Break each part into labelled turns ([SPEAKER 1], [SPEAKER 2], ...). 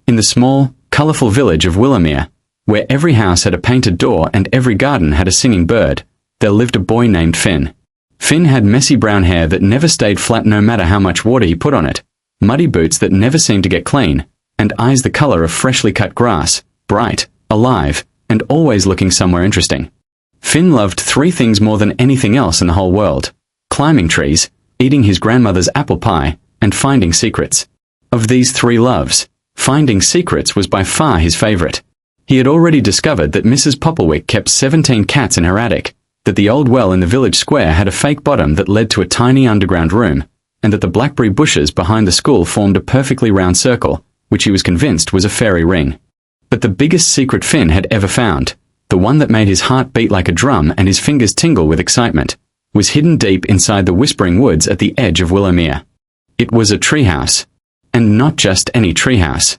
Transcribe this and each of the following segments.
[SPEAKER 1] In the small, colourful village of Willowmere, where every house had a painted door and every garden had a singing bird, there lived a boy named Finn. Finn had messy brown hair that never stayed flat no matter how much water he put on it, muddy boots that never seemed to get clean, and eyes the colour of freshly cut grass, bright, alive, and always looking somewhere interesting. Finn loved three things more than anything else in the whole world: climbing trees, eating his grandmother's apple pie, and finding secrets. Of these three loves, finding secrets was by far his favourite. He had already discovered that Mrs. Popplewick kept 17 cats in her attic, that the old well in the village square had a fake bottom that led to a tiny underground room, and that the blackberry bushes behind the school formed a perfectly round circle, which he was convinced was a fairy ring. But the biggest secret Finn had ever found, the one that made his heart beat like a drum and his fingers tingle with excitement, was hidden deep inside the whispering woods at the edge of Willowmere. It was a treehouse. And not just any treehouse.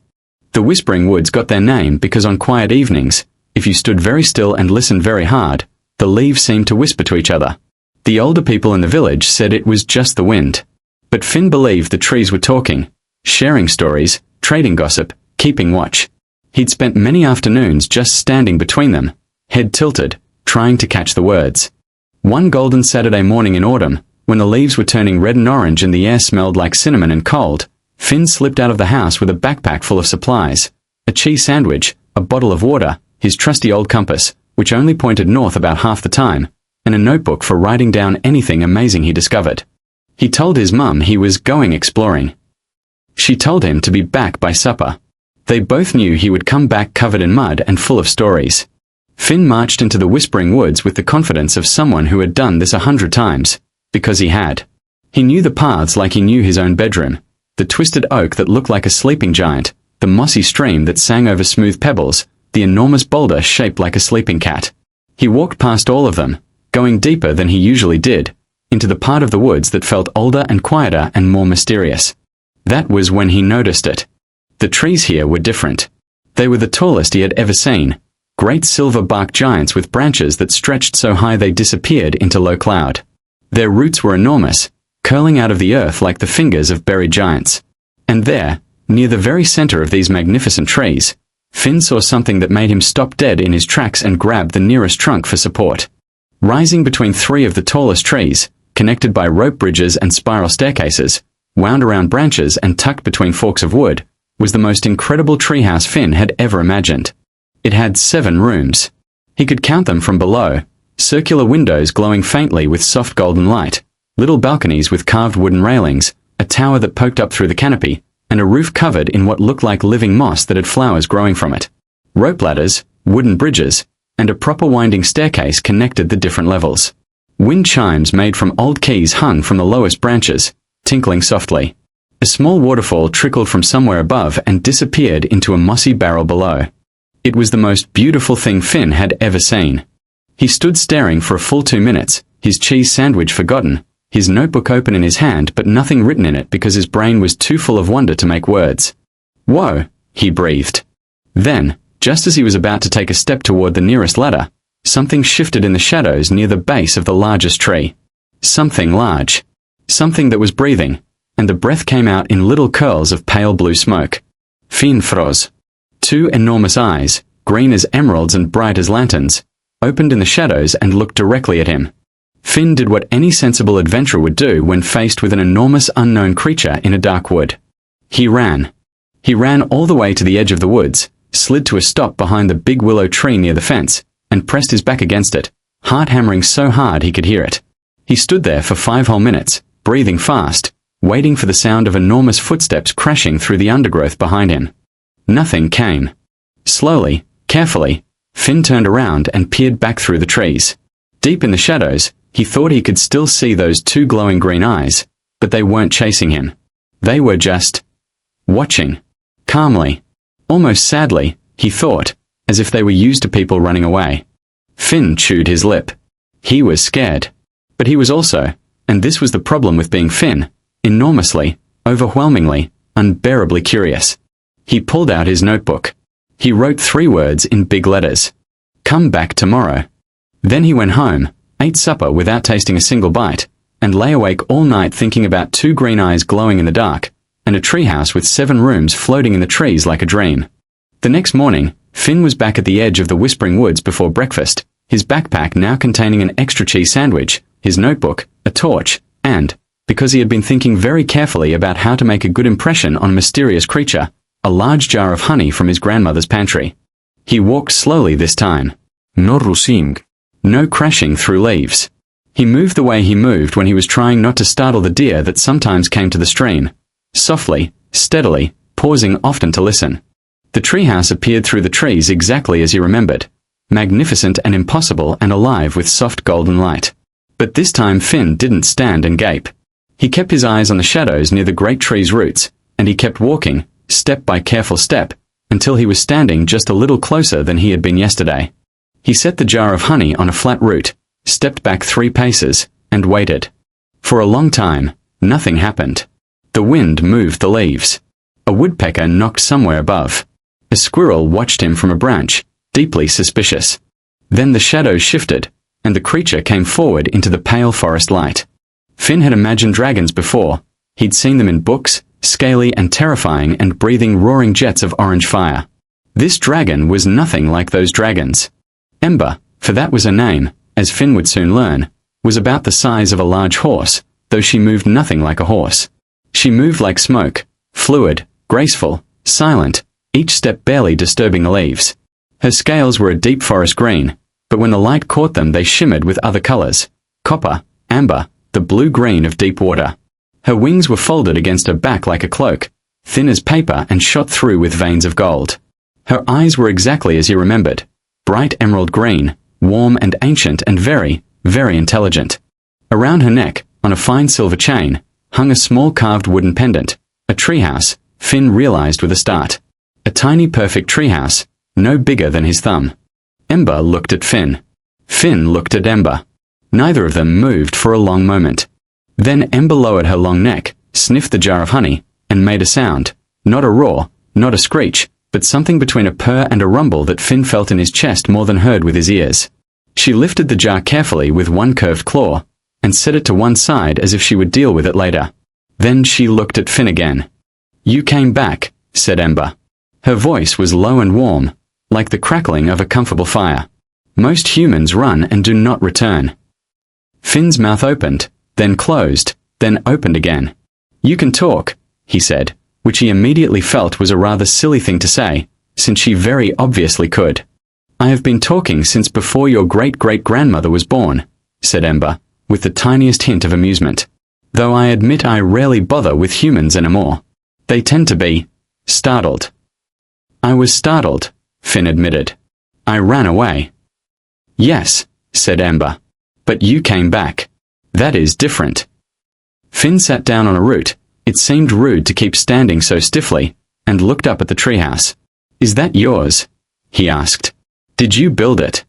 [SPEAKER 1] The whispering woods got their name because on quiet evenings, if you stood very still and listened very hard, the leaves seemed to whisper to each other. The older people in the village said it was just the wind. But Finn believed the trees were talking, sharing stories, trading gossip, keeping watch. He'd spent many afternoons just standing between them, head tilted, trying to catch the words. One golden Saturday morning in autumn, when the leaves were turning red and orange and the air smelled like cinnamon and cold, Finn slipped out of the house with a backpack full of supplies, a cheese sandwich, a bottle of water, his trusty old compass, which only pointed north about half the time, and a notebook for writing down anything amazing he discovered. He told his mum he was going exploring. She told him to be back by supper. They both knew he would come back covered in mud and full of stories. Finn marched into the whispering woods with the confidence of someone who had done this 100 times, because he had. He knew the paths like he knew his own bedroom, the twisted oak that looked like a sleeping giant, the mossy stream that sang over smooth pebbles, the enormous boulder shaped like a sleeping cat. He walked past all of them, going deeper than he usually did, into the part of the woods that felt older and quieter and more mysterious. That was when he noticed it. The trees here were different. They were the tallest he had ever seen, great silver-bark giants with branches that stretched so high they disappeared into low cloud. Their roots were enormous, curling out of the earth like the fingers of buried giants. And there, near the very center of these magnificent trees, Finn saw something that made him stop dead in his tracks and grab the nearest trunk for support. Rising between three of the tallest trees, connected by rope bridges and spiral staircases, wound around branches and tucked between forks of wood, was the most incredible treehouse Finn had ever imagined. It had 7 rooms. He could count them from below, circular windows glowing faintly with soft golden light, little balconies with carved wooden railings, a tower that poked up through the canopy, and a roof covered in what looked like living moss that had flowers growing from it. Rope ladders, wooden bridges, and a proper winding staircase connected the different levels. Wind chimes made from old keys hung from the lowest branches, tinkling softly. A small waterfall trickled from somewhere above and disappeared into a mossy barrel below. It was the most beautiful thing Finn had ever seen. He stood staring for a full 2 minutes, his cheese sandwich forgotten, his notebook open in his hand but nothing written in it because his brain was too full of wonder to make words. "Whoa," he breathed. Then, just as he was about to take a step toward the nearest ladder, something shifted in the shadows near the base of the largest tree. Something large. Something that was breathing, and the breath came out in little curls of pale blue smoke. Finn froze. 2 enormous eyes, green as emeralds and bright as lanterns, opened in the shadows and looked directly at him. Finn did what any sensible adventurer would do when faced with an enormous unknown creature in a dark wood. He ran. He ran all the way to the edge of the woods, slid to a stop behind the big willow tree near the fence, and pressed his back against it, heart hammering so hard he could hear it. He stood there for 5 whole minutes, breathing fast, waiting for the sound of enormous footsteps crashing through the undergrowth behind him. Nothing came. Slowly, carefully, Finn turned around and peered back through the trees. Deep in the shadows, he thought he could still see those 2 glowing green eyes, but they weren't chasing him. They were just watching. Calmly. Almost sadly, he thought, as if they were used to people running away. Finn chewed his lip. He was scared. But he was also, and this was the problem with being Finn, enormously, overwhelmingly, unbearably curious. He pulled out his notebook. He wrote 3 words in big letters. "Come back tomorrow." Then he went home, ate supper without tasting a single bite, and lay awake all night thinking about 2 green eyes glowing in the dark, and a treehouse with 7 rooms floating in the trees like a dream. The next morning, Finn was back at the edge of the Whispering Woods before breakfast, his backpack now containing an extra cheese sandwich, his notebook, a torch, and, because he had been thinking very carefully about how to make a good impression on a mysterious creature, a large jar of honey from his grandmother's pantry. He walked slowly this time.
[SPEAKER 2] No rushing.
[SPEAKER 1] No crashing through leaves. He moved the way he moved when he was trying not to startle the deer that sometimes came to the stream. Softly, steadily, pausing often to listen. The treehouse appeared through the trees exactly as he remembered. Magnificent and impossible and alive with soft golden light. But this time Finn didn't stand and gape. He kept his eyes on the shadows near the great tree's roots, and he kept walking, step by careful step, until he was standing just a little closer than he had been yesterday. He set the jar of honey on a flat root, stepped back 3 paces, and waited. For a long time, nothing happened. The wind moved the leaves. A woodpecker knocked somewhere above. A squirrel watched him from a branch, deeply suspicious. Then the shadows shifted, and the creature came forward into the pale forest light. Finn had imagined dragons before. He'd seen them in books, scaly and terrifying and breathing roaring jets of orange fire. This dragon was nothing like those dragons. Ember, for that was her name, as Finn would soon learn, was about the size of a large horse, though she moved nothing like a horse. She moved like smoke, fluid, graceful, silent, each step barely disturbing the leaves. Her scales were a deep forest green, but when the light caught them they shimmered with other colors: copper, amber, the blue-green of deep water. Her wings were folded against her back like a cloak, thin as paper and shot through with veins of gold. Her eyes were exactly as he remembered, bright emerald green, warm and ancient and very, very intelligent. Around her neck, on a fine silver chain, hung a small carved wooden pendant, a treehouse, Finn realized with a start. A tiny perfect treehouse, no bigger than his thumb. Ember looked at Finn. Finn looked at Ember. Neither of them moved for a long moment. Then Ember lowered her long neck, sniffed the jar of honey, and made a sound, not a roar, not a screech, but something between a purr and a rumble that Finn felt in his chest more than heard with his ears. She lifted the jar carefully with one curved claw, and set it to one side as if she would deal with it later. Then she looked at Finn again. "You came back," said Ember. Her voice was low and warm, like the crackling of a comfortable fire. Most humans run and do not return. Finn's mouth opened, then closed, then opened again. "You can talk," he said, which he immediately felt was a rather silly thing to say, since she very obviously could. "I have been talking since before your great-great-grandmother was born," said Ember, with the tiniest hint of amusement. "Though I admit I rarely bother with humans anymore. They tend to be startled." "I was startled," Finn admitted. "I ran away." "Yes," said Ember. "But you came back. That is different." Finn sat down on a root. It seemed rude to keep standing so stiffly, and looked up at the treehouse. "Is that yours?" he asked. "Did you build it?"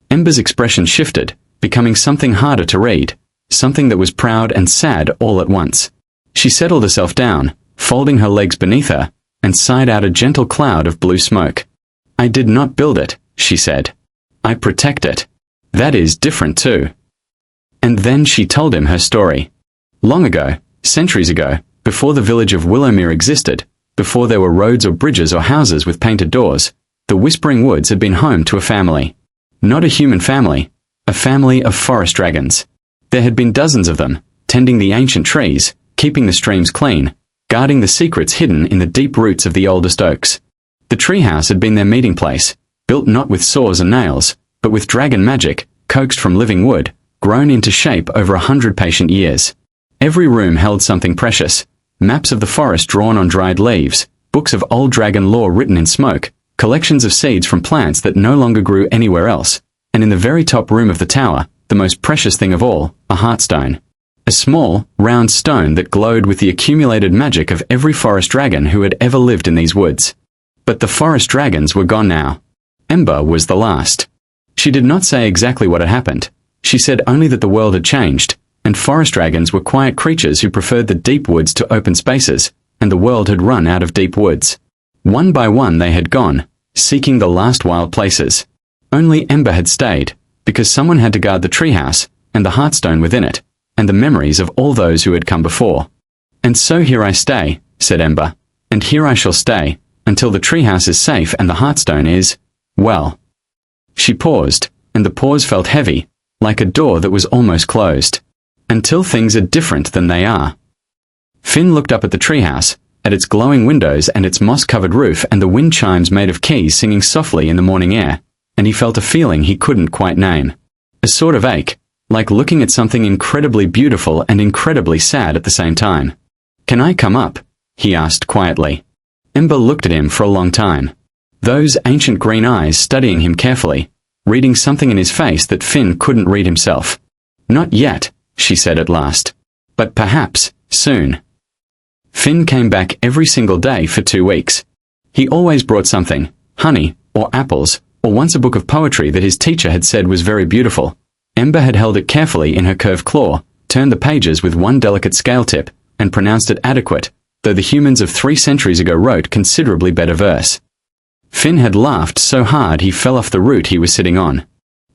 [SPEAKER 1] Ember's expression shifted, becoming something harder to read, something that was proud and sad all at once. She settled herself down, folding her legs beneath her, and sighed out a gentle cloud of blue smoke. "I did not build it," she said. "I protect it. That is different too." And then she told him her story. Long ago, centuries ago, before the village of Willowmere existed, before there were roads or bridges or houses with painted doors, the Whispering Woods had been home to a family. Not a human family, a family of forest dragons. There had been dozens of them, tending the ancient trees, keeping the streams clean, guarding the secrets hidden in the deep roots of the oldest oaks. The treehouse had been their meeting place, built not with saws and nails, but with dragon magic, coaxed from living wood, grown into shape over 100 patient years. Every room held something precious: maps of the forest drawn on dried leaves, books of old dragon lore written in smoke, collections of seeds from plants that no longer grew anywhere else, and in the very top room of the tower, the most precious thing of all, a heartstone. A small, round stone that glowed with the accumulated magic of every forest dragon who had ever lived in these woods. But the forest dragons were gone now. Ember was the last. She did not say exactly what had happened. She said only that the world had changed, and forest dragons were quiet creatures who preferred the deep woods to open spaces, and the world had run out of deep woods. One by one they had gone, seeking the last wild places. Only Ember had stayed, because someone had to guard the treehouse, and the heartstone within it, and the memories of all those who had come before. "And so here I stay," said Ember, "and here I shall stay, until the treehouse is safe and the heartstone is, well." She paused, and the pause felt heavy, like a door that was almost closed. "Until things are different than they are." Finn looked up at the treehouse, at its glowing windows and its moss-covered roof and the wind chimes made of keys singing softly in the morning air, and he felt a feeling he couldn't quite name. A sort of ache, like looking at something incredibly beautiful and incredibly sad at the same time. "Can I come up?" he asked quietly. Ember looked at him for a long time. Those ancient green eyes studying him carefully, reading something in his face that Finn couldn't read himself. "Not yet," she said at last. "But perhaps, soon." Finn came back every single day for 2 weeks. He always brought something, honey, or apples, or once a book of poetry that his teacher had said was very beautiful. Ember had held it carefully in her curved claw, turned the pages with one delicate scale tip, and pronounced it adequate, though the humans of 3 centuries ago wrote considerably better verse. Finn had laughed so hard he fell off the root he was sitting on.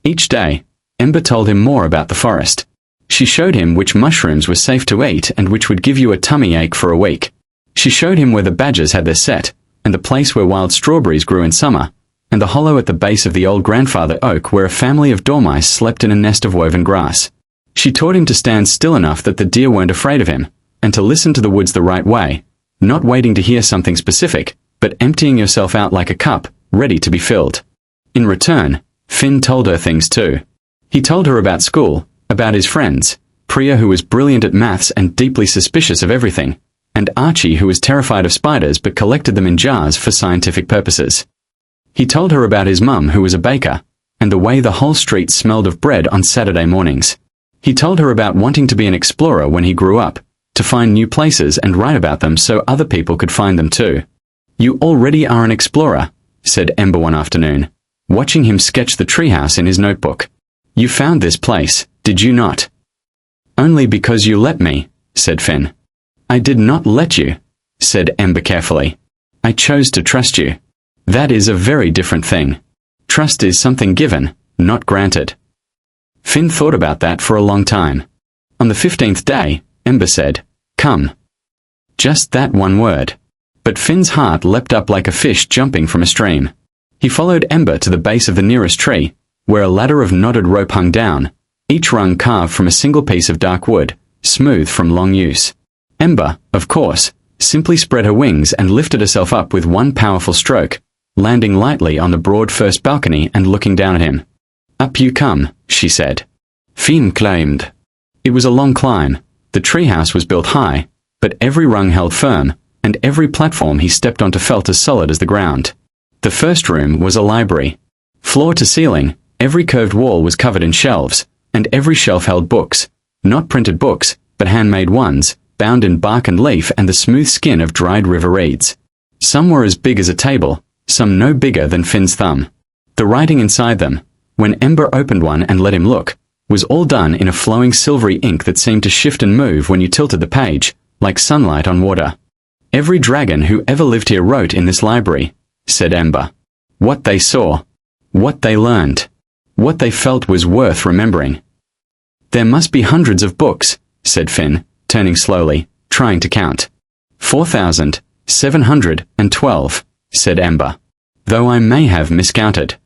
[SPEAKER 1] Each day, Ember told him more about the forest. She showed him which mushrooms were safe to eat and which would give you a tummy ache for a week. She showed him where the badgers had their set, and the place where wild strawberries grew in summer, and the hollow at the base of the old grandfather oak where a family of dormice slept in a nest of woven grass. She taught him to stand still enough that the deer weren't afraid of him, and to listen to the woods the right way, not waiting to hear something specific, but emptying yourself out like a cup, ready to be filled. In return, Finn told her things too. He told her about school, about his friends, Priya who was brilliant at maths and deeply suspicious of everything, and Archie who was terrified of spiders but collected them in jars for scientific purposes. He told her about his mum who was a baker, and the way the whole street smelled of bread on Saturday mornings. He told her about wanting to be an explorer when he grew up, to find new places and write about them so other people could find them too. "You already are an explorer," said Ember one afternoon, watching him sketch the treehouse in his notebook. "You found this place, did you not?" "Only because you let me," said Finn. "I did not let you," said Ember carefully. "I chose to trust you. That is a very different thing. Trust is something given, not granted." Finn thought about that for a long time. On the 15th day, Ember said, "Come." Just that one word. But Finn's heart leapt up like a fish jumping from a stream. He followed Ember to the base of the nearest tree, where a ladder of knotted rope hung down, each rung carved from a single piece of dark wood, smooth from long use. Ember, of course, simply spread her wings and lifted herself up with one powerful stroke, landing lightly on the broad first balcony and looking down at him. "Up you come," she said. Finn climbed. It was a long climb. The treehouse was built high, but every rung held firm, and every platform he stepped onto felt as solid as the ground. The first room was a library. Floor to ceiling, every curved wall was covered in shelves, and every shelf held books, not printed books, but handmade ones, bound in bark and leaf and the smooth skin of dried river reeds. Some were as big as a table, some no bigger than Finn's thumb. The writing inside them, when Ember opened one and let him look, was all done in a flowing silvery ink that seemed to shift and move when you tilted the page, like sunlight on water. "Every dragon who ever lived here wrote in this library," said Ember. "What they saw, what they learned, what they felt was worth remembering." "There must be hundreds of books," said Finn, turning slowly, trying to count. 4,712, said Ember. "Though I may have miscounted.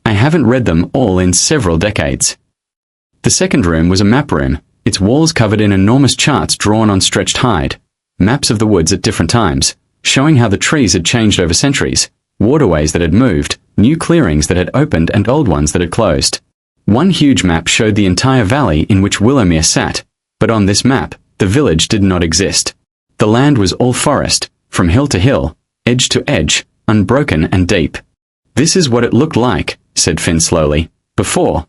[SPEAKER 1] I haven't read them all in several decades." The second room was a map room, its walls covered in enormous charts drawn on stretched hide, maps of the woods at different times, showing how the trees had changed over centuries, waterways that had moved, new clearings that had opened and old ones that had closed. One huge map showed the entire valley in which Willowmere sat, but on this map, the village did not exist. The land was all forest, from hill to hill, edge to edge, unbroken and deep. "This is what it looked like," said Finn slowly, "before."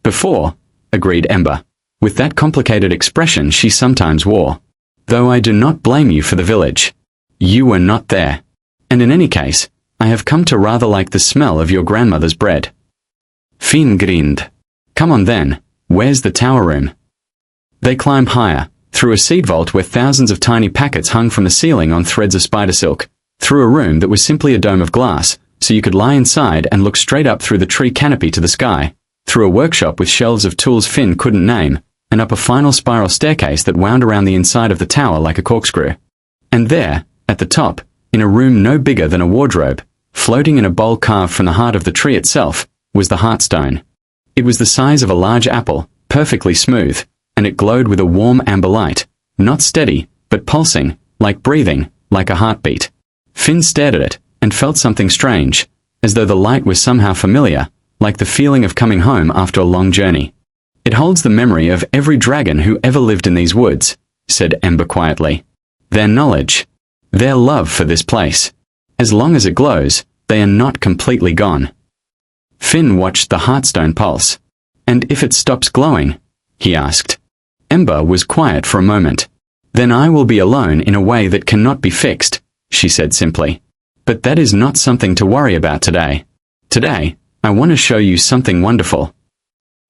[SPEAKER 1] "Before," agreed Ember, with that complicated expression she sometimes wore. "Though I do not blame you for the village. You were not there. And in any case, I have come to rather like the smell of your grandmother's bread." Finn grinned. "Come on then, where's the tower room?" They climbed higher, through a seed vault where thousands of tiny packets hung from the ceiling on threads of spider silk, through a room that was simply a dome of glass, so you could lie inside and look straight up through the tree canopy to the sky, through a workshop with shelves of tools Finn couldn't name, and up a final spiral staircase that wound around the inside of the tower like a corkscrew. And there, at the top, in a room no bigger than a wardrobe, floating in a bowl carved from the heart of the tree itself, was the heartstone. It was the size of a large apple, perfectly smooth, and it glowed with a warm amber light, not steady, but pulsing, like breathing, like a heartbeat. Finn stared at it, and felt something strange, as though the light was somehow familiar, like the feeling of coming home after a long journey. "It holds the memory of every dragon who ever lived in these woods," said Ember quietly. "Their knowledge, their love for this place. As long as it glows, they are not completely gone." Finn watched the heartstone pulse. "And if it stops glowing?" he asked. Ember was quiet for a moment. "Then I will be alone in a way that cannot be fixed," she said simply. "But that is not something to worry about today. Today, I want to show you something wonderful."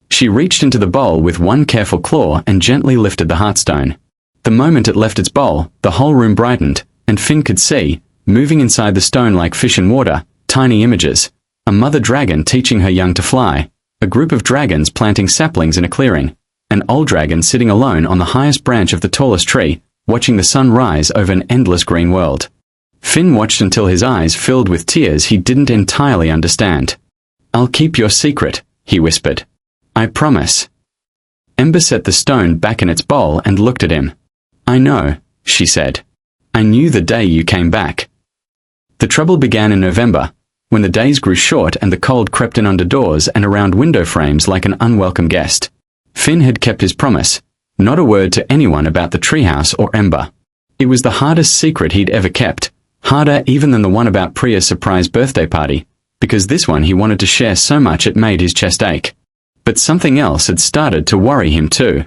[SPEAKER 1] She reached into the bowl with one careful claw and gently lifted the heartstone. The moment it left its bowl, the whole room brightened, and Finn could see, moving inside the stone like fish in water, tiny images. A mother dragon teaching her young to fly, a group of dragons planting saplings in a clearing, an old dragon sitting alone on the highest branch of the tallest tree, watching the sun rise over an endless green world. Finn watched until his eyes filled with tears he didn't entirely understand. "I'll keep your secret," he whispered. "I promise." Ember set the stone back in its bowl and looked at him. "I know," she said. "I knew the day you came back." The trouble began in November, when the days grew short and the cold crept in under doors and around window frames like an unwelcome guest. Finn had kept his promise, not a word to anyone about the treehouse or Ember. It was the hardest secret he'd ever kept, harder even than the one about Priya's surprise birthday party, because this one he wanted to share so much it made his chest ache. But something else had started to worry him too.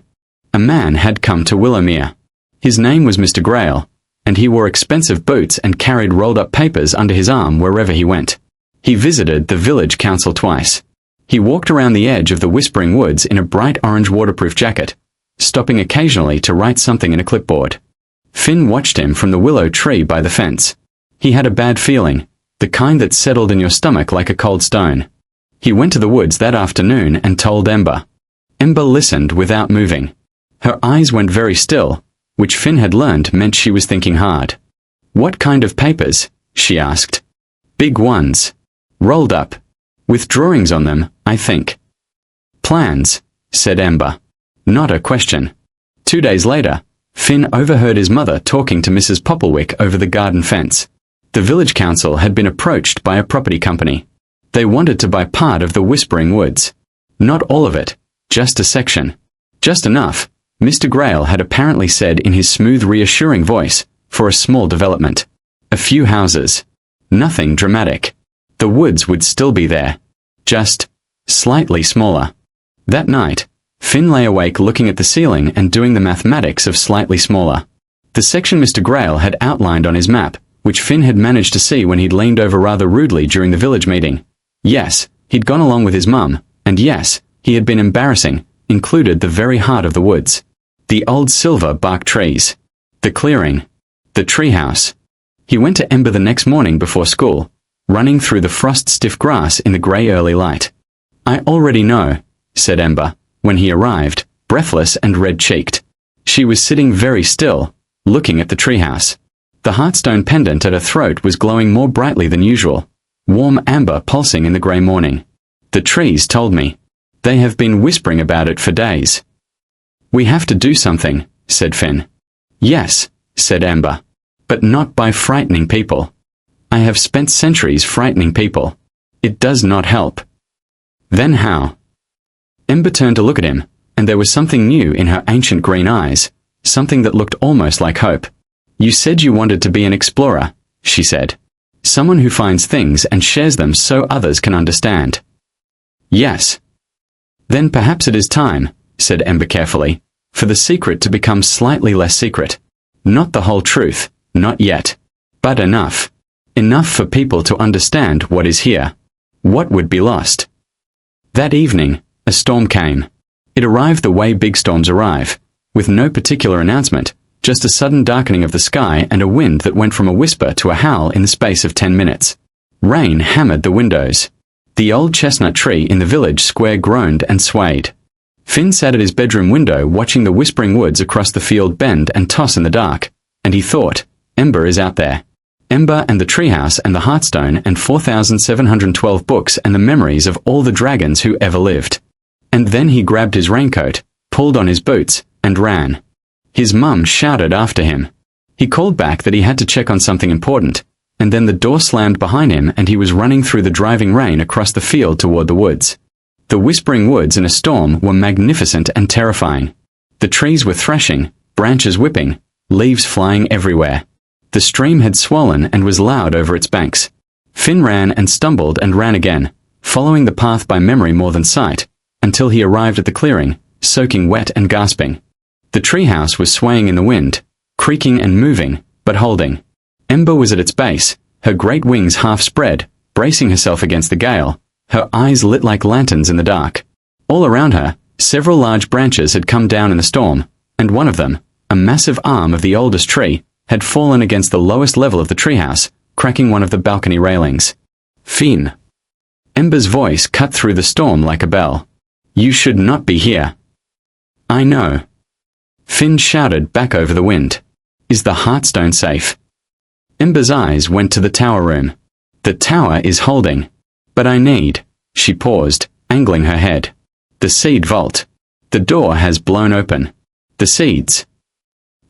[SPEAKER 1] A man had come to Willowmere. His name was Mr. Grail, and he wore expensive boots and carried rolled-up papers under his arm wherever he went. He visited the village council twice. He walked around the edge of the Whispering Woods in a bright orange waterproof jacket, stopping occasionally to write something in a clipboard. Finn watched him from the willow tree by the fence. He had a bad feeling, the kind that settled in your stomach like a cold stone. He went to the woods that afternoon and told Ember. Ember listened without moving. Her eyes went very still, which Finn had learned meant she was thinking hard. "What kind of papers?" she asked. "Big ones. Rolled up. With drawings on them, I think." "Plans," said Ember. Not a question. 2 days later, Finn overheard his mother talking to Mrs. Popplewick over the garden fence. The village council had been approached by a property company. They wanted to buy part of the Whispering Woods. Not all of it, just a section. Just enough, Mr. Grail had apparently said in his smooth, reassuring voice, for a small development. A few houses. Nothing dramatic. The woods would still be there. Just slightly smaller. That night, Finn lay awake looking at the ceiling and doing the mathematics of slightly smaller. The section Mr. Grail had outlined on his map, which Finn had managed to see when he'd leaned over rather rudely during the village meeting. Yes, he'd gone along with his mum, and yes, he had been embarrassing, included the very heart of the woods. The old silver bark trees. The clearing. The treehouse. He went to Ember the next morning before school, running through the frost-stiff grass in the grey early light. "I already know," said Ember, when he arrived, breathless and red-cheeked. She was sitting very still, looking at the treehouse. The heartstone pendant at her throat was glowing more brightly than usual, warm amber pulsing in the grey morning. "The trees told me. They have been whispering about it for days." "We have to do something," said Finn. "Yes," said Ember, "but not by frightening people. I have spent centuries frightening people. It does not help." "Then how?" Ember turned to look at him, and there was something new in her ancient green eyes, something that looked almost like hope. "You said you wanted to be an explorer," she said. "Someone who finds things and shares them so others can understand." "Yes." "Then perhaps it is time," said Ember carefully, "for the secret to become slightly less secret. Not the whole truth, not yet. But enough. Enough for people to understand what is here. What would be lost." That evening, a storm came. It arrived the way big storms arrive, with no particular announcement, just a sudden darkening of the sky and a wind that went from a whisper to a howl in the space of 10 minutes. Rain hammered the windows. The old chestnut tree in the village square groaned and swayed. Finn sat at his bedroom window watching the Whispering Woods across the field bend and toss in the dark, and he thought, Ember is out there. Ember and the Treehouse and the Heartstone and 4,712 books and the memories of all the dragons who ever lived. And then he grabbed his raincoat, pulled on his boots, and ran. His mum shouted after him. He called back that he had to check on something important, and then the door slammed behind him and he was running through the driving rain across the field toward the woods. The whispering woods in a storm were magnificent and terrifying. The trees were threshing, branches whipping, leaves flying everywhere. The stream had swollen and was loud over its banks. Finn ran and stumbled and ran again, following the path by memory more than sight, until he arrived at the clearing, soaking wet and gasping. The treehouse was swaying in the wind, creaking and moving, but holding. Ember was at its base, her great wings half spread, bracing herself against the gale, her eyes lit like lanterns in the dark. All around her, several large branches had come down in the storm, and one of them, a massive arm of the oldest tree, had fallen against the lowest level of the treehouse, cracking one of the balcony railings. Finn. Ember's voice cut through the storm like a bell. You should not be here. I know. Finn shouted back over the wind. Is the Heartstone safe? Ember's eyes went to the tower room. The tower is holding. But I need. She paused, angling her head. The seed vault. The door has blown open. The seeds.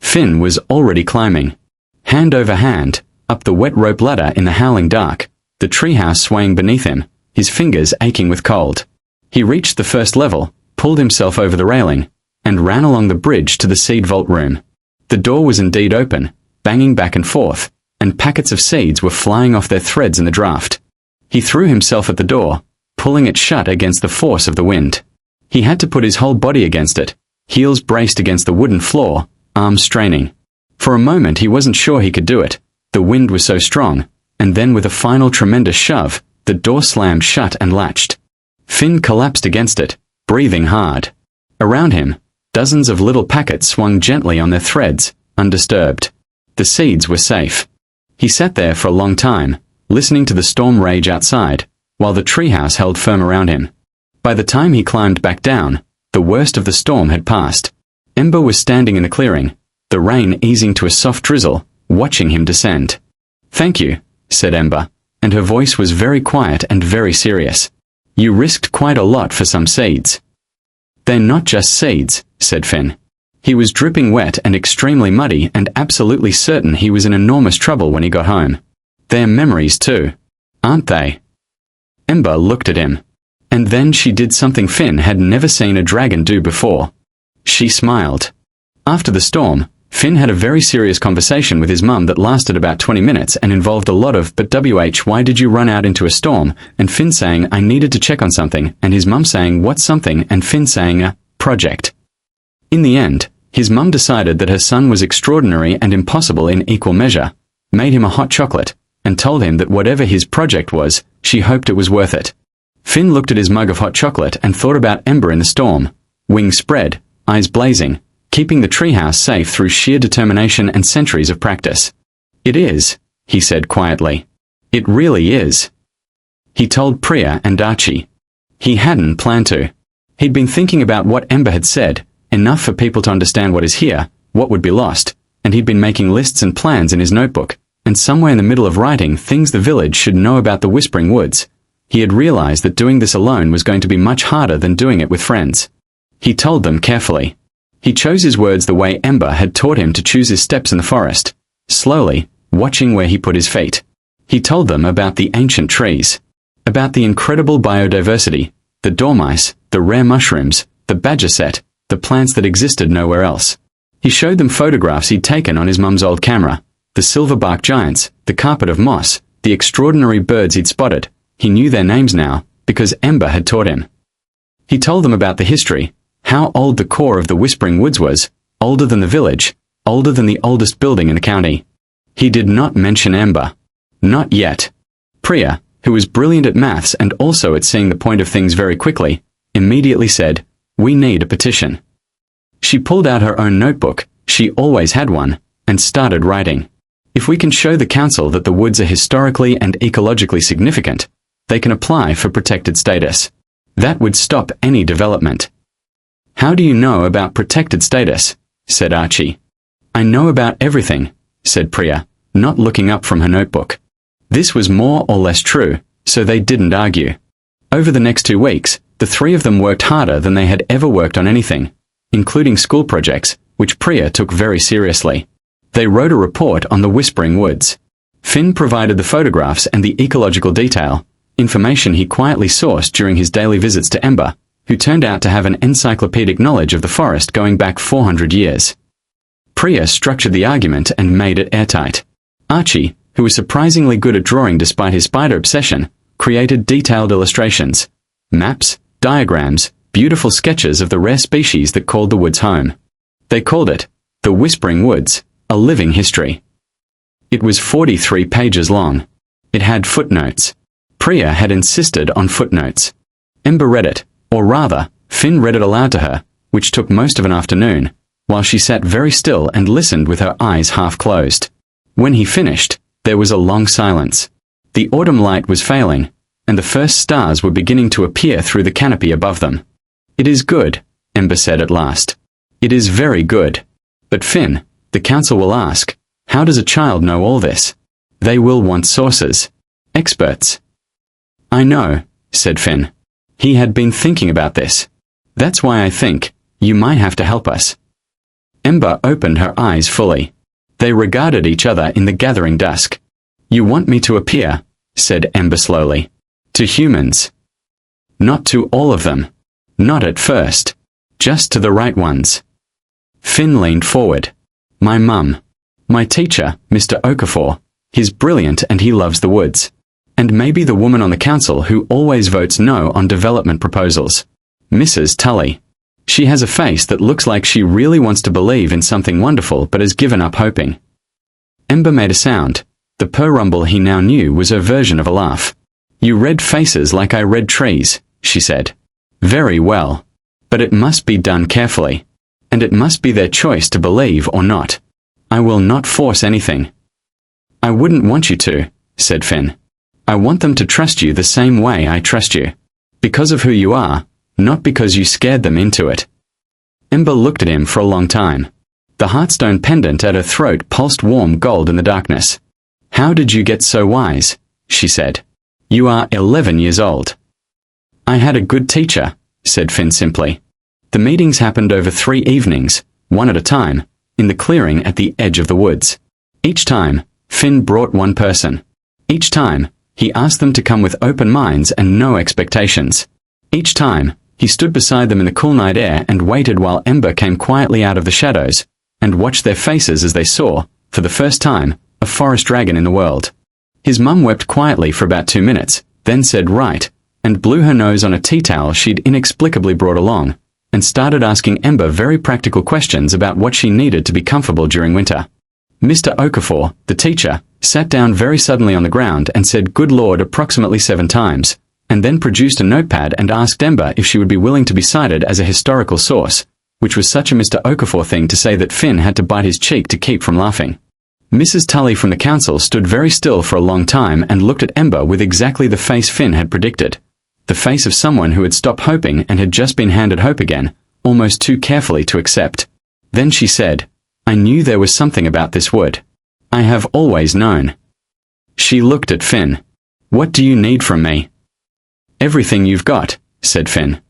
[SPEAKER 1] Finn was already climbing. Hand over hand, up the wet rope ladder in the howling dark, the treehouse swaying beneath him, his fingers aching with cold. He reached the first level, pulled himself over the railing, and ran along the bridge to the seed vault room. The door was indeed open, banging back and forth, and packets of seeds were flying off their threads in the draft. He threw himself at the door, pulling it shut against the force of the wind. He had to put his whole body against it, heels braced against the wooden floor, arms straining. For a moment he wasn't sure he could do it. The wind was so strong, and then with a final tremendous shove, the door slammed shut and latched. Finn collapsed against it, breathing hard. Around him, dozens of little packets swung gently on their threads, undisturbed. The seeds were safe. He sat there for a long time, listening to the storm rage outside, while the treehouse held firm around him. By the time he climbed back down, the worst of the storm had passed. Ember was standing in the clearing, the rain easing to a soft drizzle, watching him descend. Thank you, said Ember, and her voice was very quiet and very serious. You risked quite a lot for some seeds. They're not just seeds, said Finn. He was dripping wet and extremely muddy and absolutely certain he was in enormous trouble when he got home. They're memories too, aren't they? Ember looked at him. And then she did something Finn had never seen a dragon do before. She smiled. After the storm, Finn had a very serious conversation with his mum that lasted about 20 minutes and involved a lot of "But why did you run out into a storm?" and Finn saying "I needed to check on something" and his mum saying "What's something?" and Finn saying "A project." In the end, his mum decided that her son was extraordinary and impossible in equal measure, made him a hot chocolate, and told him that whatever his project was, she hoped it was worth it. Finn looked at his mug of hot chocolate and thought about Ember in the storm, wings spread, eyes blazing, keeping the treehouse safe through sheer determination and centuries of practice. It is, he said quietly. It really is. He told Priya and Archie. He hadn't planned to. He'd been thinking about what Ember had said, enough for people to understand what is here, what would be lost, and he'd been making lists and plans in his notebook, and somewhere in the middle of writing things the village should know about the Whispering Woods. He had realized that doing this alone was going to be much harder than doing it with friends. He told them carefully. He chose his words the way Ember had taught him to choose his steps in the forest, slowly, watching where he put his feet. He told them about the ancient trees, about the incredible biodiversity, the dormice, the rare mushrooms, the badger set, the plants that existed nowhere else. He showed them photographs he'd taken on his mum's old camera, the silverbark giants, the carpet of moss, the extraordinary birds he'd spotted. He knew their names now, because Ember had taught him. He told them about the history, how old the core of the Whispering Woods was, older than the village, older than the oldest building in the county. He did not mention Ember. Not yet. Priya, who was brilliant at maths and also at seeing the point of things very quickly, immediately said, "We need a petition." She pulled out her own notebook, she always had one, and started writing. If we can show the council that the woods are historically and ecologically significant, they can apply for protected status. That would stop any development. How do you know about protected status? Said Archie. I know about everything, said Priya, not looking up from her notebook. This was more or less true, so they didn't argue. Over the next 2 weeks, the three of them worked harder than they had ever worked on anything, including school projects, which Priya took very seriously. They wrote a report on the Whispering Woods. Finn provided the photographs and the ecological detail, information he quietly sourced during his daily visits to Ember, who turned out to have an encyclopedic knowledge of the forest going back 400 years. Priya structured the argument and made it airtight. Archie, who was surprisingly good at drawing despite his spider obsession, created detailed illustrations, maps, diagrams, beautiful sketches of the rare species that called the woods home. They called it The Whispering Woods, a living history. It was 43 pages long. It had footnotes. Priya had insisted on footnotes. Ember read it, or rather, Finn read it aloud to her, which took most of an afternoon, while she sat very still and listened with her eyes half closed. When he finished, there was a long silence. The autumn light was failing, and the first stars were beginning to appear through the canopy above them. "It is good," Ember said at last. "It is very good. But Finn, the council will ask, how does a child know all this? They will want sources. Experts." "I know," said Finn. He had been thinking about this. "That's why I think you might have to help us." Ember opened her eyes fully. They regarded each other in the gathering dusk. "You want me to appear," said Ember slowly, "to humans. Not to all of them. Not at first. Just to the right ones." Finn leaned forward. "My mum. My teacher, Mr. Okafor. He's brilliant and he loves the woods. And maybe the woman on the council who always votes no on development proposals. Mrs. Tully. She has a face that looks like she really wants to believe in something wonderful but has given up hoping." Ember made a sound. The purr rumble he now knew was her version of a laugh. "You read faces like I read trees," she said. "Very well. But it must be done carefully. And it must be their choice to believe or not. I will not force anything." "I wouldn't want you to," said Finn. "I want them to trust you the same way I trust you. Because of who you are, not because you scared them into it." Ember looked at him for a long time. The heartstone pendant at her throat pulsed warm gold in the darkness. "How did you get so wise?" she said. "You are 11 years old." "I had a good teacher," said Finn simply. The meetings happened over 3 evenings, one at a time, in the clearing at the edge of the woods. Each time, Finn brought one person. Each time, he asked them to come with open minds and no expectations. Each time, he stood beside them in the cool night air and waited while Ember came quietly out of the shadows, and watched their faces as they saw, for the first time, a forest dragon in the world. His mum wept quietly for about 2 minutes, then said right, and blew her nose on a tea towel she'd inexplicably brought along, and started asking Ember very practical questions about what she needed to be comfortable during winter. Mr. Okafor, the teacher, sat down very suddenly on the ground and said "Good Lord" approximately 7 times, and then produced a notepad and asked Ember if she would be willing to be cited as a historical source, which was such a Mr. Okafor thing to say that Finn had to bite his cheek to keep from laughing. Mrs. Tully from the council stood very still for a long time and looked at Ember with exactly the face Finn had predicted. The face of someone who had stopped hoping and had just been handed hope again, almost too carefully to accept. Then she said, "I knew there was something about this wood. I have always known." She looked at Finn. "What do you need from me?" "Everything you've got," said Finn.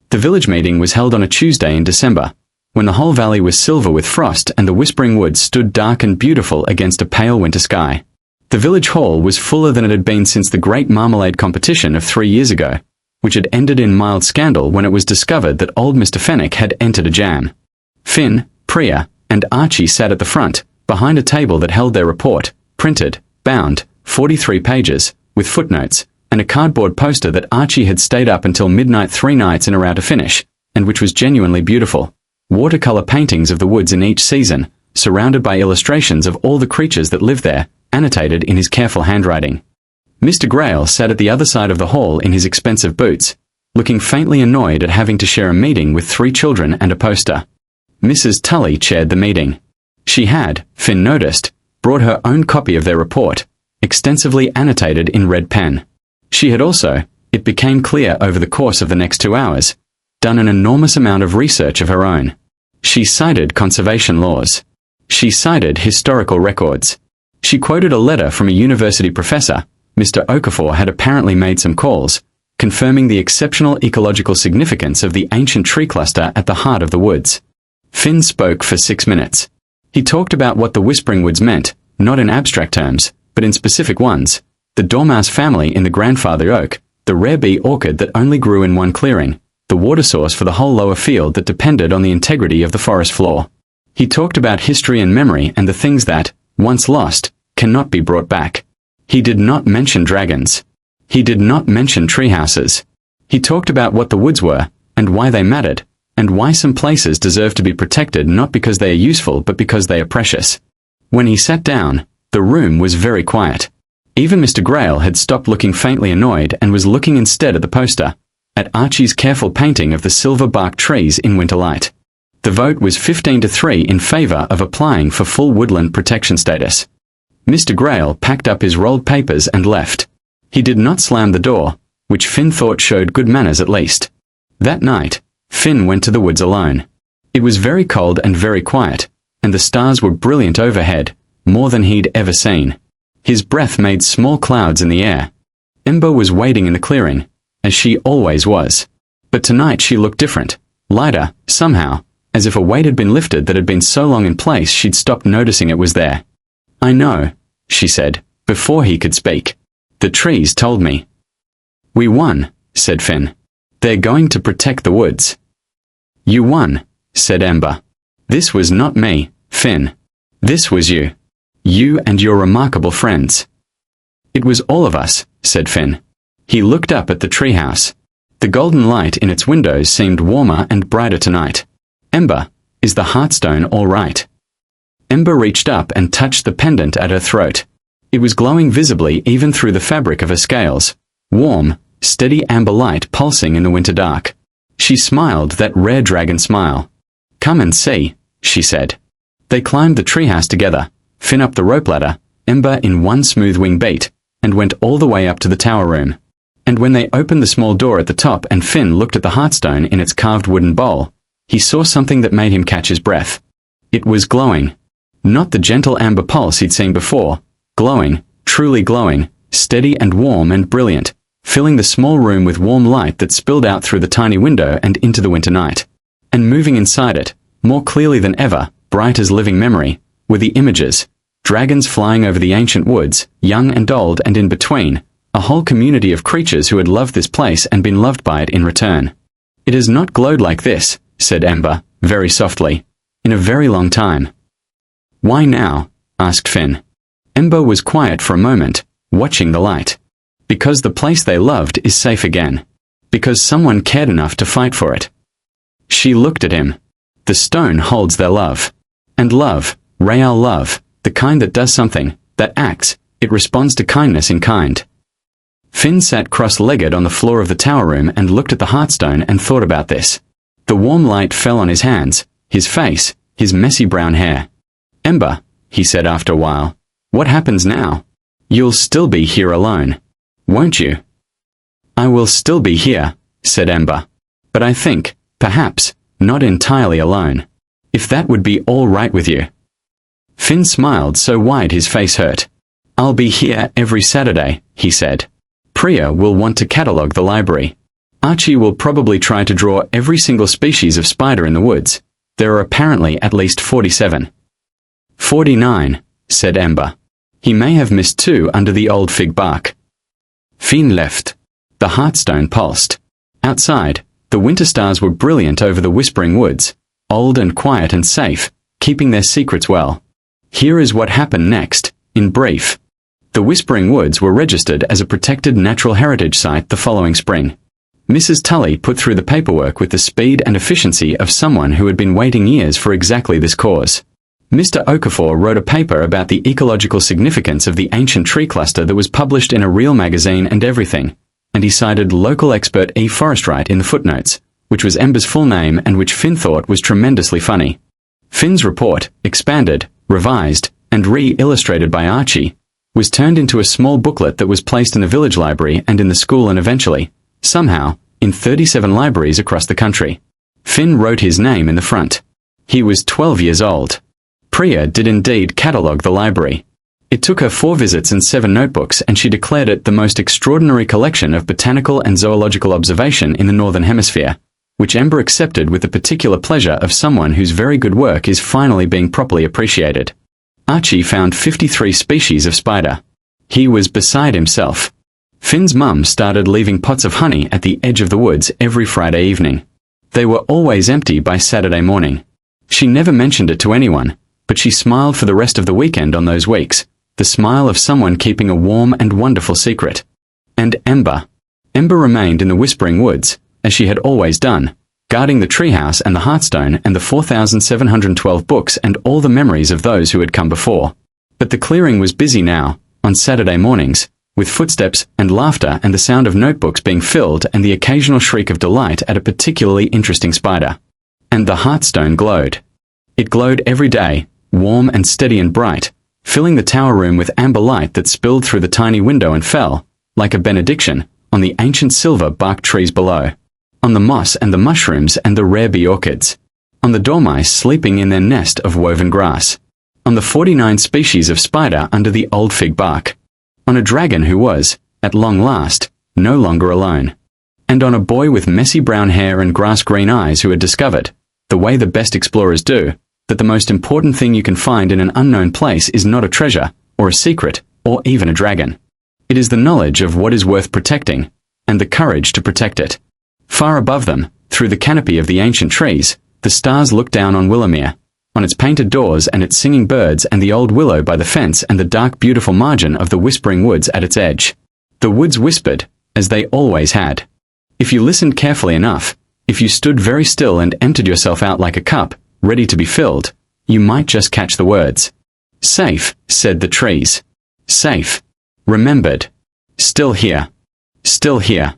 [SPEAKER 1] The village meeting was held on a Tuesday in December, when the whole valley was silver with frost and the Whispering Woods stood dark and beautiful against a pale winter sky. The village hall was fuller than it had been since the great marmalade competition of 3 years ago, which had ended in mild scandal when it was discovered that old Mr. Fenwick had entered a jam. Finn, Priya, and Archie sat at the front, behind a table that held their report, printed, bound, 43 pages, with footnotes, and a cardboard poster that Archie had stayed up until midnight 3 nights in a row to finish, and which was genuinely beautiful. Watercolor paintings of the woods in each season, surrounded by illustrations of all the creatures that lived there, annotated in his careful handwriting. Mr. Grail sat at the other side of the hall in his expensive boots, looking faintly annoyed at having to share a meeting with 3 children and a poster. Mrs. Tully chaired the meeting. She had, Finn noticed, brought her own copy of their report, extensively annotated in red pen. She had also, it became clear over the course of the next 2 hours, done an enormous amount of research of her own. She cited conservation laws. She cited historical records. She quoted a letter from a university professor. Mr. Okafor had apparently made some calls, confirming the exceptional ecological significance of the ancient tree cluster at the heart of the woods. Finn spoke for 6 minutes. He talked about what the Whispering Woods meant, not in abstract terms, but in specific ones. The dormouse family in the grandfather oak, the rare bee orchid that only grew in one clearing, the water source for the whole lower field that depended on the integrity of the forest floor. He talked about history and memory and the things that, once lost, cannot be brought back. He did not mention dragons. He did not mention treehouses. He talked about what the woods were, and why they mattered, and why some places deserve to be protected not because they are useful but because they are precious. When he sat down, the room was very quiet. Even Mr. Grail had stopped looking faintly annoyed and was looking instead at the poster, at Archie's careful painting of the silver-bark trees in winter light. The vote was 15-3 in favor of applying for full woodland protection status. Mr. Grail packed up his rolled papers and left. He did not slam the door, which Finn thought showed good manners at least. That night, Finn went to the woods alone. It was very cold and very quiet, and the stars were brilliant overhead, more than he'd ever seen. His breath made small clouds in the air. Ember was waiting in the clearing, as she always was. But tonight she looked different, lighter, somehow, as if a weight had been lifted that had been so long in place she'd stopped noticing it was there. "I know," she said, before he could speak. "The trees told me." "We won," said Finn. "They're going to protect the woods." "You won," said Ember. "This was not me, Finn. This was you. You and your remarkable friends." "It was all of us," said Finn. He looked up at the treehouse. The golden light in its windows seemed warmer and brighter tonight. "Ember, is the heartstone all right?" Ember reached up and touched the pendant at her throat. It was glowing visibly even through the fabric of her scales, warm, steady amber light pulsing in the winter dark. She smiled that rare dragon smile. "Come and see," she said. They climbed the treehouse together, Finn up the rope ladder, Ember in one smooth wing beat, and went all the way up to the tower room. And when they opened the small door at the top and Finn looked at the heartstone in its carved wooden bowl, he saw something that made him catch his breath. It was glowing. Not the gentle amber pulse he'd seen before. Glowing, truly glowing, steady and warm and brilliant, filling the small room with warm light that spilled out through the tiny window and into the winter night. And moving inside it, more clearly than ever, bright as living memory, were the images. Dragons flying over the ancient woods, young and old and in between, a whole community of creatures who had loved this place and been loved by it in return. "It has not glowed like this," said Ember, very softly, "in a very long time." "Why now?" asked Finn. Ember was quiet for a moment, watching the light. "Because the place they loved is safe again. Because someone cared enough to fight for it." She looked at him. "The stone holds their love. And love, real love, the kind that does something, that acts, it responds to kindness in kind." Finn sat cross-legged on the floor of the tower room and looked at the heartstone and thought about this. The warm light fell on his hands, his face, his messy brown hair. "Ember," he said after a while, "what happens now? You'll still be here alone, won't you?" "I will still be here," said Ember. "But I think, perhaps, not entirely alone. If that would be all right with you." Finn smiled so wide his face hurt. "I'll be here every Saturday," he said. "Priya will want to catalogue the library. Archie will probably try to draw every single species of spider in the woods. There are apparently at least 47. 49, said Ember. "He may have missed 2 under the old fig bark." Finn left. The heartstone pulsed. Outside, the winter stars were brilliant over the whispering woods, old and quiet and safe, keeping their secrets well. Here is what happened next, in brief. The Whispering Woods were registered as a protected natural heritage site the following spring. Mrs. Tully put through the paperwork with the speed and efficiency of someone who had been waiting years for exactly this cause. Mr. Okafor wrote a paper about the ecological significance of the ancient tree cluster that was published in a real magazine and everything, and he cited local expert E. Forestwright in the footnotes, which was Ember's full name and which Finn thought was tremendously funny. Finn's report, expanded, revised, and re-illustrated by Archie, was turned into a small booklet that was placed in the village library and in the school and eventually, somehow, in 37 libraries across the country. Finn wrote his name in the front. He was 12 years old. Priya did indeed catalogue the library. It took her 4 visits and 7 notebooks, and she declared it the most extraordinary collection of botanical and zoological observation in the Northern Hemisphere, which Ember accepted with the particular pleasure of someone whose very good work is finally being properly appreciated. Archie found 53 species of spider. He was beside himself. Finn's mum started leaving pots of honey at the edge of the woods every Friday evening. They were always empty by Saturday morning. She never mentioned it to anyone, but she smiled for the rest of the weekend on those weeks, the smile of someone keeping a warm and wonderful secret. And Ember. Ember remained in the Whispering Woods, as she had always done, guarding the treehouse and the hearthstone and the 4,712 books and all the memories of those who had come before. But the clearing was busy now, on Saturday mornings, with footsteps and laughter and the sound of notebooks being filled and the occasional shriek of delight at a particularly interesting spider. And the hearthstone glowed. It glowed every day, warm and steady and bright, filling the tower room with amber light that spilled through the tiny window and fell, like a benediction, on the ancient silver bark trees below, on the moss and the mushrooms and the rare bee orchids, on the dormice sleeping in their nest of woven grass, on the 49 species of spider under the old fig bark, on a dragon who was, at long last, no longer alone, and on a boy with messy brown hair and grass-green eyes who had discovered, the way the best explorers do, that the most important thing you can find in an unknown place is not a treasure, or a secret, or even a dragon. It is the knowledge of what is worth protecting, and the courage to protect it. Far above them, through the canopy of the ancient trees, the stars looked down on Willowmere, on its painted doors and its singing birds and the old willow by the fence and the dark beautiful margin of the Whispering Woods at its edge. The woods whispered, as they always had. If you listened carefully enough, if you stood very still and emptied yourself out like a cup, ready to be filled, you might just catch the words. Safe, said the trees. Safe. Remembered. Still here. Still here.